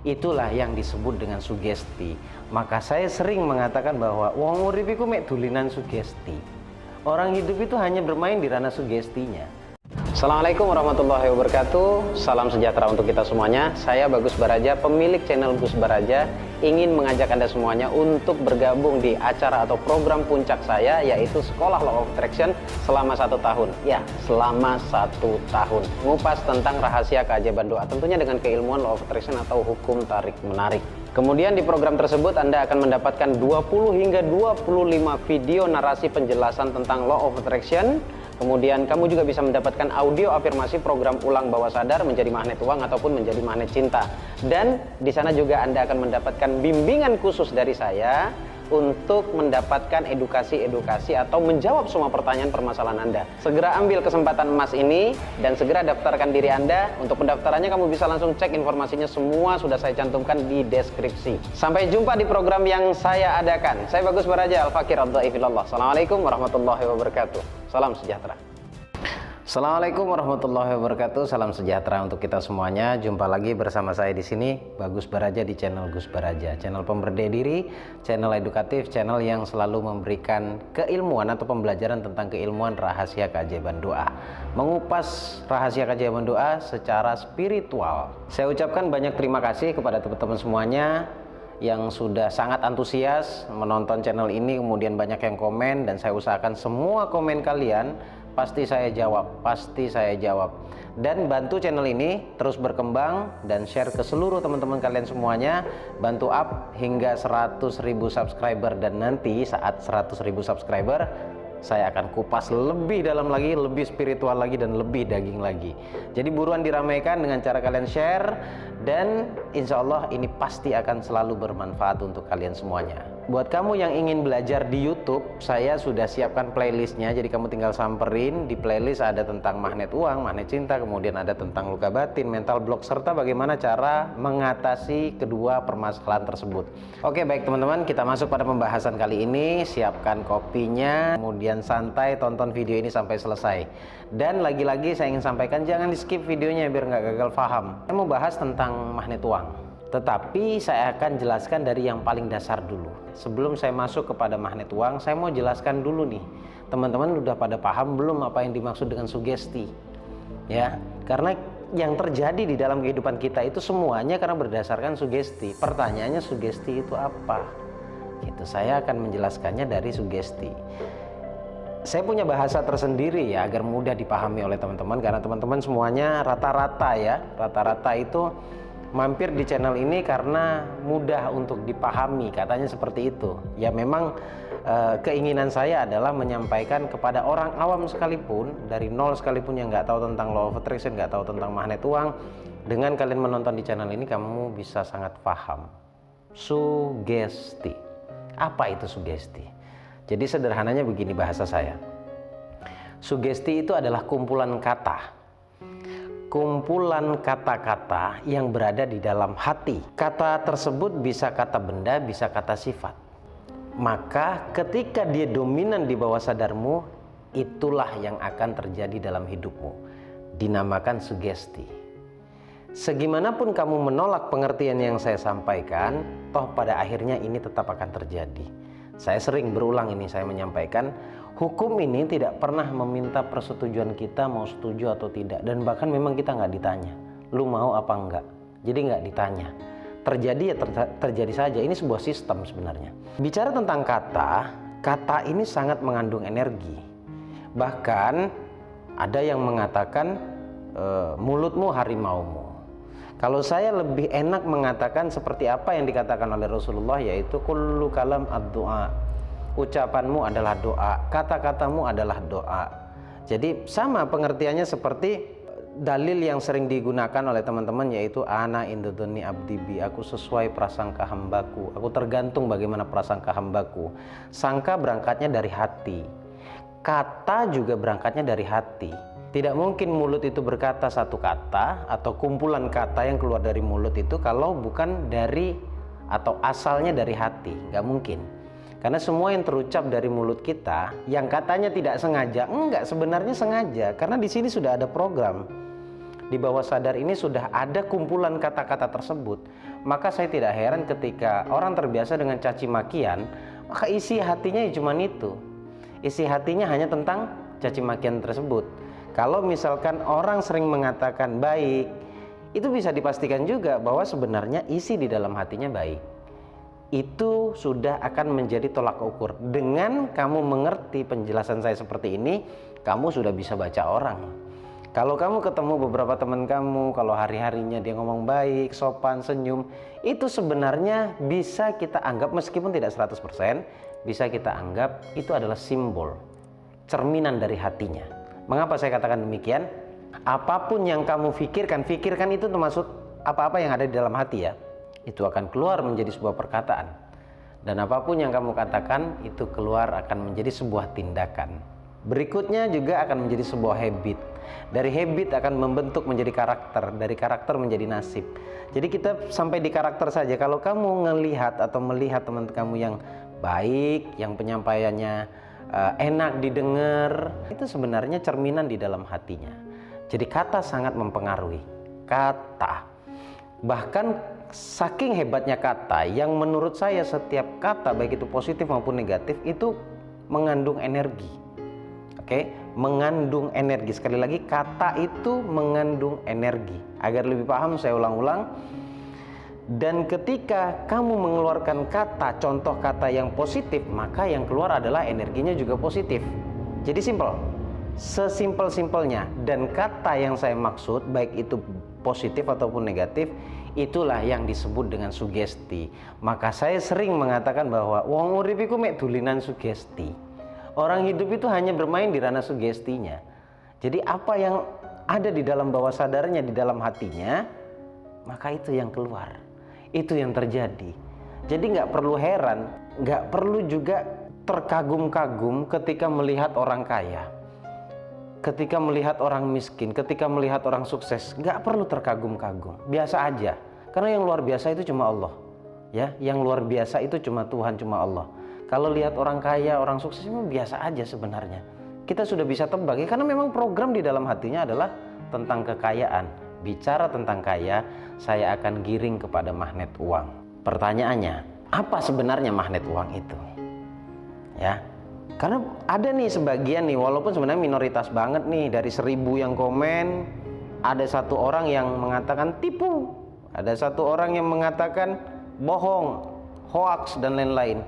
Itulah yang disebut dengan sugesti. Maka saya sering mengatakan bahwa wong urip iku mek dulinan sugesti. Orang hidup itu hanya bermain di ranah sugestinya. Assalamualaikum warahmatullahi wabarakatuh. Salam sejahtera untuk kita semuanya. Saya Bagus Baraja, pemilik channel Gus Baraja, ingin mengajak Anda semuanya untuk bergabung di acara atau program puncak saya, yaitu Sekolah Law of Attraction selama 1 tahun. Ya, selama 1 tahun. Ngupas tentang rahasia keajaiban doa, tentunya dengan keilmuan Law of Attraction atau hukum tarik menarik. Kemudian di program tersebut Anda akan mendapatkan 20 hingga 25 video narasi penjelasan tentang Law of Attraction. Kemudian kamu juga bisa mendapatkan audio afirmasi program ulang bawah sadar menjadi magnet uang ataupun menjadi magnet cinta. Dan di sana juga Anda akan mendapatkan bimbingan khusus dari saya untuk mendapatkan edukasi-edukasi atau menjawab semua pertanyaan permasalahan Anda. Segera ambil kesempatan emas ini dan segera daftarkan diri Anda. Untuk pendaftarannya kamu bisa langsung cek informasinya, semua sudah saya cantumkan di deskripsi. Sampai jumpa di program yang saya adakan. Saya Bagus Baraja, Al-Fakir Ad-Dhaifillallah. Assalamualaikum warahmatullahi wabarakatuh. Salam sejahtera. Assalamualaikum warahmatullahi wabarakatuh. Salam sejahtera untuk kita semuanya. Jumpa lagi bersama saya di sini, Bagus Baraja, di channel Gus Baraja, channel pemberdaya diri, channel edukatif, channel yang selalu memberikan keilmuan atau pembelajaran tentang keilmuan rahasia keajaiban doa, mengupas rahasia keajaiban doa secara spiritual. Saya ucapkan banyak terima kasih kepada teman-teman semuanya yang sudah sangat antusias menonton channel ini, kemudian banyak yang komen, dan saya usahakan semua komen kalian pasti saya jawab, dan bantu channel ini terus berkembang dan share ke seluruh teman-teman kalian semuanya, bantu up hingga 100.000 subscriber, dan nanti saat 100.000 subscriber saya akan kupas lebih dalam lagi, lebih spiritual lagi, dan lebih daging lagi. Jadi buruan diramaikan dengan cara kalian share, dan insya Allah ini pasti akan selalu bermanfaat untuk kalian semuanya. Buat kamu yang ingin belajar di YouTube, saya sudah siapkan playlistnya. Jadi kamu tinggal samperin, di playlist ada tentang magnet uang, magnet cinta, kemudian ada tentang luka batin, mental block, serta bagaimana cara mengatasi kedua permasalahan tersebut. Oke, baik teman-teman, kita masuk pada pembahasan kali ini. Siapkan kopinya, kemudian santai tonton video ini sampai selesai. Dan lagi-lagi saya ingin sampaikan, jangan di skip videonya biar nggak gagal paham. Saya mau bahas tentang magnet uang, tetapi saya akan jelaskan dari yang paling dasar dulu. Sebelum saya masuk kepada magnet uang, saya mau jelaskan dulu nih, teman-teman udah pada paham belum apa yang dimaksud dengan sugesti? Ya, karena yang terjadi di dalam kehidupan kita itu semuanya karena berdasarkan sugesti. Pertanyaannya, sugesti itu apa? Gitu, saya akan menjelaskannya dari sugesti. Saya punya bahasa tersendiri ya, agar mudah dipahami oleh teman-teman, karena teman-teman semuanya rata-rata itu mampir di channel ini karena mudah untuk dipahami, katanya seperti itu. Ya memang keinginan saya adalah menyampaikan kepada orang awam sekalipun, dari nol sekalipun yang nggak tahu tentang Law of Attraction, nggak tahu tentang magnet uang, dengan kalian menonton di channel ini kamu bisa sangat paham. Sugesti. Apa itu sugesti? Jadi sederhananya begini bahasa saya. Sugesti itu adalah kumpulan kata-kata yang berada di dalam hati. Kata tersebut bisa kata benda, bisa kata sifat. Maka ketika dia dominan di bawah sadarmu, itulah yang akan terjadi dalam hidupmu. Dinamakan sugesti. Segimanapun kamu menolak pengertian yang saya sampaikan, toh pada akhirnya ini tetap akan terjadi. Saya sering berulang ini, saya menyampaikan, hukum ini tidak pernah meminta persetujuan kita mau setuju atau tidak. Dan bahkan memang kita nggak ditanya, lu mau apa enggak. Jadi nggak ditanya. Terjadi ya terjadi saja, ini sebuah sistem sebenarnya. Bicara tentang kata ini sangat mengandung energi. Bahkan ada yang mengatakan mulutmu harimaumu. Kalau saya lebih enak mengatakan seperti apa yang dikatakan oleh Rasulullah, yaitu kullu kalam ad-doa. Ucapanmu adalah doa, kata-katamu adalah doa. Jadi sama pengertiannya seperti dalil yang sering digunakan oleh teman-teman, yaitu ana indodoni abdibi, aku sesuai prasangka hambaku, aku tergantung bagaimana prasangka hambaku. Sangka berangkatnya dari hati, kata juga berangkatnya dari hati. Tidak mungkin mulut itu berkata satu kata atau kumpulan kata yang keluar dari mulut itu kalau bukan dari atau asalnya dari hati. Nggak mungkin. Karena semua yang terucap dari mulut kita, yang katanya tidak sengaja, enggak, sebenarnya sengaja. Karena di sini sudah ada program. Di bawah sadar ini sudah ada kumpulan kata-kata tersebut. Maka saya tidak heran ketika orang terbiasa dengan caci makian, maka isi hatinya ya cuma itu. Isi hatinya hanya tentang caci makian tersebut. Kalau misalkan orang sering mengatakan baik, itu bisa dipastikan juga bahwa sebenarnya isi di dalam hatinya baik. Itu sudah akan menjadi tolak ukur. Dengan kamu mengerti penjelasan saya seperti ini, kamu sudah bisa baca orang. Kalau kamu ketemu beberapa teman kamu, kalau hari-harinya dia ngomong baik, sopan, senyum, itu sebenarnya bisa kita anggap, meskipun tidak 100%, bisa kita anggap itu adalah simbol, cerminan dari hatinya. Mengapa saya katakan demikian? Apapun yang kamu pikirkan itu termasuk apa-apa yang ada di dalam hati ya. Itu akan keluar menjadi sebuah perkataan. Dan apapun yang kamu katakan itu keluar akan menjadi sebuah tindakan. Berikutnya juga akan menjadi sebuah habit. Dari habit akan membentuk menjadi karakter, dari karakter menjadi nasib. Jadi kita sampai di karakter saja. Kalau kamu melihat teman kamu yang baik, yang penyampaiannya enak didengar, itu sebenarnya cerminan di dalam hatinya. Jadi kata sangat mempengaruhi. Kata. Bahkan saking hebatnya kata, yang menurut saya setiap kata baik itu positif maupun negatif itu mengandung energi. Oke, mengandung energi. Sekali lagi, kata itu mengandung energi. Agar lebih paham saya ulang-ulang. Dan ketika kamu mengeluarkan kata, contoh kata yang positif, maka yang keluar adalah energinya juga positif. Jadi simpel, sesimpel-simpelnya. Dan kata yang saya maksud, baik itu positif ataupun negatif, itulah yang disebut dengan sugesti. Maka saya sering mengatakan bahwa wong urip iku mek dulinan sugesti. Orang hidup itu hanya bermain di ranah sugestinya. Jadi apa yang ada di dalam bawah sadarnya, di dalam hatinya, maka itu yang keluar. Itu yang terjadi. Jadi nggak perlu heran, nggak perlu juga terkagum-kagum ketika melihat orang kaya, ketika melihat orang miskin, ketika melihat orang sukses. Nggak perlu terkagum-kagum, biasa aja. Karena yang luar biasa itu cuma Allah, ya. Yang luar biasa itu cuma Tuhan, cuma Allah. Kalau lihat orang kaya, orang sukses itu biasa aja sebenarnya. Kita sudah bisa tebak ya, karena memang program di dalam hatinya adalah tentang kekayaan. Bicara tentang kaya, saya akan giring kepada magnet uang. Pertanyaannya, apa sebenarnya magnet uang itu? Ya, karena ada nih sebagian nih, walaupun sebenarnya minoritas banget nih, dari 1000 yang komen, ada satu orang yang mengatakan tipu, ada satu orang yang mengatakan bohong, hoax dan lain-lain.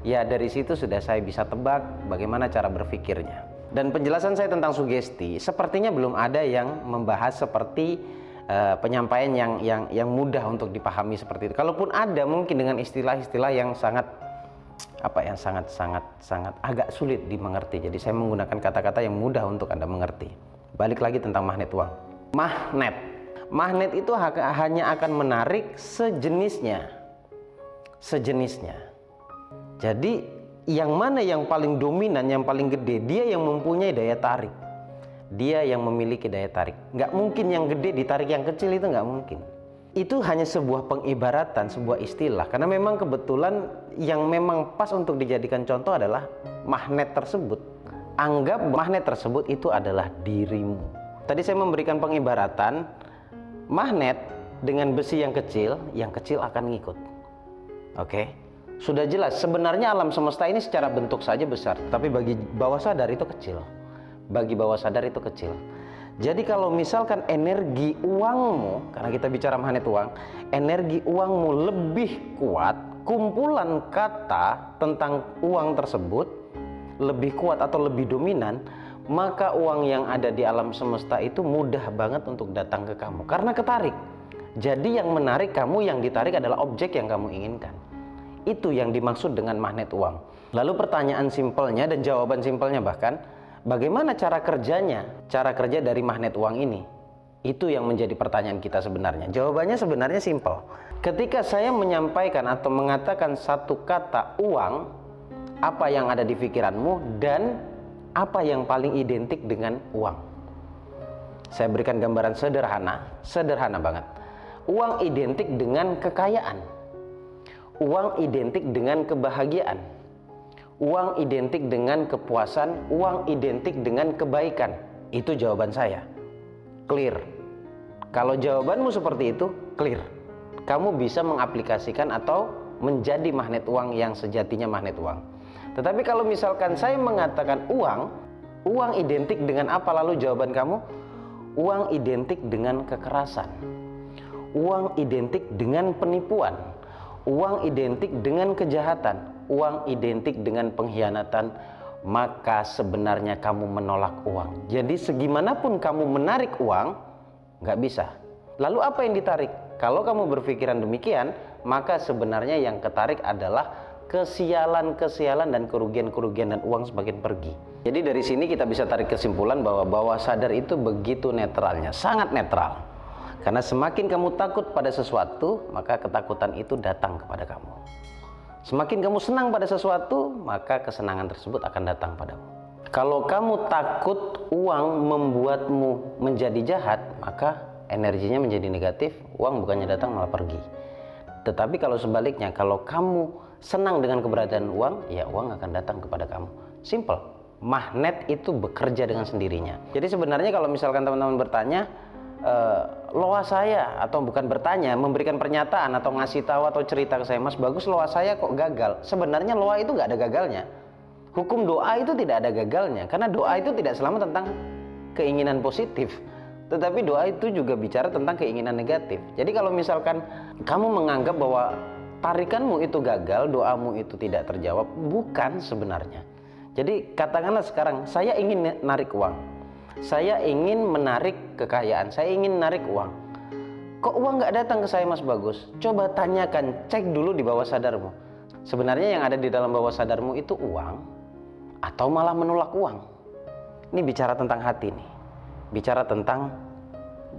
Ya, dari situ sudah saya bisa tebak bagaimana cara berpikirnya. Dan penjelasan saya tentang sugesti sepertinya belum ada yang membahas seperti penyampaian yang mudah untuk dipahami seperti itu. Kalaupun ada, mungkin dengan istilah-istilah yang sangat agak sulit dimengerti. Jadi saya menggunakan kata-kata yang mudah untuk Anda mengerti. Balik lagi tentang magnet uang. Magnet itu hanya akan menarik sejenisnya. Jadi yang mana yang paling dominan, yang paling gede, dia yang mempunyai daya tarik. Dia yang memiliki daya tarik. Nggak mungkin yang gede ditarik yang kecil, itu nggak mungkin. Itu hanya sebuah pengibaratan, sebuah istilah. Karena memang kebetulan yang memang pas untuk dijadikan contoh adalah magnet tersebut. Anggap magnet tersebut itu adalah dirimu. Tadi saya memberikan pengibaratan, magnet dengan besi yang kecil akan ngikut. Oke? Sudah jelas, sebenarnya alam semesta ini secara bentuk saja besar, tapi bagi bawah sadar itu kecil. Bagi bawah sadar itu kecil. Jadi kalau misalkan energi uangmu, karena kita bicara magnet uang, energi uangmu lebih kuat, kumpulan kata tentang uang tersebut lebih kuat atau lebih dominan, maka uang yang ada di alam semesta itu mudah banget untuk datang ke kamu, karena ketarik. Jadi yang menarik kamu, yang ditarik adalah objek yang kamu inginkan. Itu yang dimaksud dengan magnet uang. Lalu pertanyaan simpelnya dan jawaban simpelnya bahkan, bagaimana cara kerjanya? Cara kerja dari magnet uang ini? Itu yang menjadi pertanyaan kita sebenarnya. Jawabannya sebenarnya simpel. Ketika saya menyampaikan atau mengatakan satu kata uang, apa yang ada di pikiranmu dan apa yang paling identik dengan uang? Saya berikan gambaran sederhana banget. Uang identik dengan kekayaan. Uang identik dengan kebahagiaan. Uang identik dengan kepuasan. Uang identik dengan kebaikan. Itu jawaban saya. Clear. Kalau jawabanmu seperti itu, clear. kamu bisa mengaplikasikan atau menjadi magnet uang yang sejatinya magnet uang. Tetapi kalau misalkan saya mengatakan uang identik dengan apa? Lalu jawaban kamu, uang identik dengan kekerasan, uang identik dengan penipuan, uang identik dengan kejahatan, uang identik dengan pengkhianatan, maka sebenarnya kamu menolak uang. Jadi segimanapun kamu menarik uang, nggak bisa. Lalu apa yang ditarik? Kalau kamu berpikiran demikian, maka sebenarnya yang ketarik adalah kesialan-kesialan dan kerugian-kerugian, dan uang semakin pergi. Jadi dari sini kita bisa tarik kesimpulan bahwa bawah sadar itu begitu netralnya, sangat netral. Karena semakin kamu takut pada sesuatu, maka ketakutan itu datang kepada kamu. Semakin kamu senang pada sesuatu, maka kesenangan tersebut akan datang padamu. Kalau kamu takut uang membuatmu menjadi jahat, maka energinya menjadi negatif, uang bukannya datang malah pergi. Tetapi kalau sebaliknya, kalau kamu senang dengan keberadaan uang, ya uang akan datang kepada kamu. Simple. Magnet itu bekerja dengan sendirinya. Jadi sebenarnya kalau misalkan teman-teman bertanya, loa saya, atau bukan bertanya, memberikan pernyataan atau ngasih tahu atau cerita ke saya, Mas Bagus, loa saya kok gagal. Sebenarnya loa itu nggak ada gagalnya. Hukum doa itu tidak ada gagalnya, karena doa itu tidak selama tentang keinginan positif, tetapi doa itu juga bicara tentang keinginan negatif. Jadi kalau misalkan kamu menganggap bahwa tarikanmu itu gagal, doamu itu tidak terjawab, bukan sebenarnya. Jadi katakanlah sekarang, saya ingin narik uang, saya ingin menarik kekayaan, saya ingin narik uang. Kok uang nggak datang ke saya, Mas Bagus? Coba tanyakan, cek dulu di bawah sadarmu. Sebenarnya yang ada di dalam bawah sadarmu itu uang, atau malah menolak uang? Ini bicara tentang hati nih, bicara tentang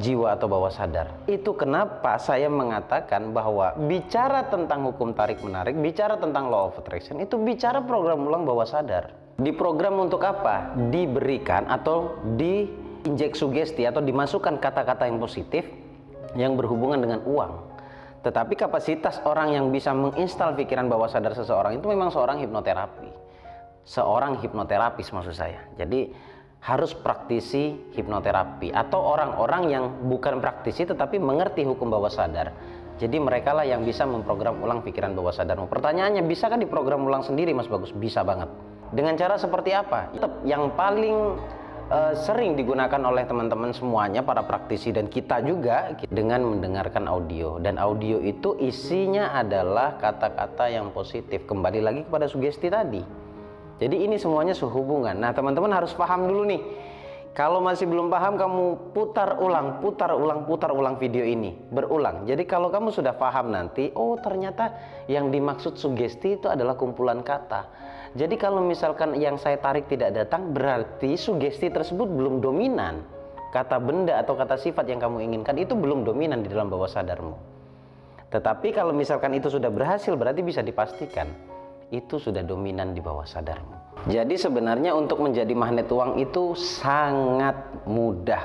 jiwa atau bawah sadar. Itu kenapa saya mengatakan bahwa bicara tentang hukum tarik-menarik, bicara tentang law of attraction, itu bicara program ulang bawah sadar. Diprogram untuk apa? Diberikan atau diinjek sugesti atau dimasukkan kata-kata yang positif yang berhubungan dengan uang. Tetapi kapasitas orang yang bisa menginstal pikiran bawah sadar seseorang itu memang seorang hipnoterapi. Seorang hipnoterapis maksud saya. Jadi harus praktisi hipnoterapi atau orang-orang yang bukan praktisi tetapi mengerti hukum bawah sadar. Jadi mereka lah yang bisa memprogram ulang pikiran bawah sadarmu. Pertanyaannya, bisa kan diprogram ulang sendiri, Mas Bagus? Bisa banget. Dengan cara seperti apa? Yang paling sering digunakan oleh teman-teman semuanya, para praktisi dan kita juga, dengan mendengarkan audio. Dan audio itu isinya adalah kata-kata yang positif. Kembali lagi kepada sugesti tadi. Jadi ini semuanya sehubungan. Nah, teman-teman harus paham dulu nih. Kalau masih belum paham, kamu putar ulang video ini, berulang. Jadi kalau kamu sudah paham nanti, oh ternyata yang dimaksud sugesti itu adalah kumpulan kata. Jadi kalau misalkan yang saya tarik tidak datang, berarti sugesti tersebut belum dominan. Kata benda atau kata sifat yang kamu inginkan itu belum dominan di dalam bawah sadarmu. Tetapi kalau misalkan itu sudah berhasil, berarti bisa dipastikan itu sudah dominan di bawah sadarmu. Jadi sebenarnya untuk menjadi magnet uang itu sangat mudah.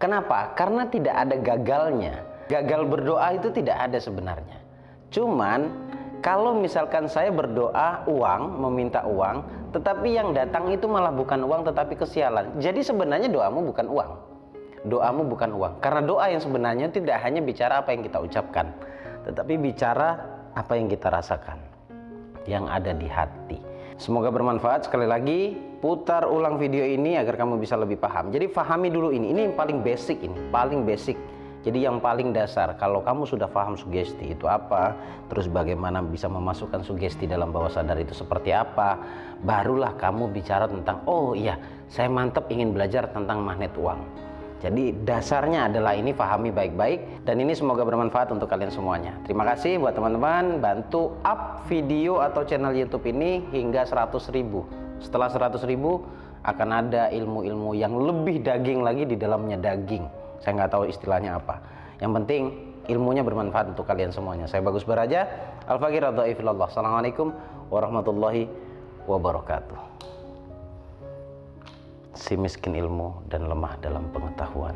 Kenapa? Karena tidak ada gagalnya. Gagal berdoa itu tidak ada sebenarnya. Cuman kalau misalkan saya berdoa uang, meminta uang, tetapi yang datang itu malah bukan uang tetapi kesialan. Jadi sebenarnya doamu bukan uang. Doamu bukan uang. Karena doa yang sebenarnya tidak hanya bicara apa yang kita ucapkan, tetapi bicara apa yang kita rasakan, yang ada di hati. Semoga bermanfaat. Sekali lagi, putar ulang video ini agar kamu bisa lebih paham. Jadi pahami dulu ini yang paling basic, ini paling basic. Jadi yang paling dasar, kalau kamu sudah paham sugesti itu apa, terus bagaimana bisa memasukkan sugesti dalam bawah sadar itu seperti apa, barulah kamu bicara tentang, oh iya, saya mantep ingin belajar tentang magnet uang. Jadi dasarnya adalah ini, pahami baik-baik, dan ini semoga bermanfaat untuk kalian semuanya. Terima kasih buat teman-teman, bantu up video atau channel YouTube ini hingga 100.000. Setelah 100.000 akan ada ilmu-ilmu yang lebih daging lagi di dalamnya daging. Saya nggak tahu istilahnya apa. Yang penting ilmunya bermanfaat untuk kalian semuanya. Saya Bagus Baraja, Al-Fakir Ad-Dhaifillallah. Assalamualaikum warahmatullahi wabarakatuh. Si miskin ilmu dan lemah dalam pengetahuan.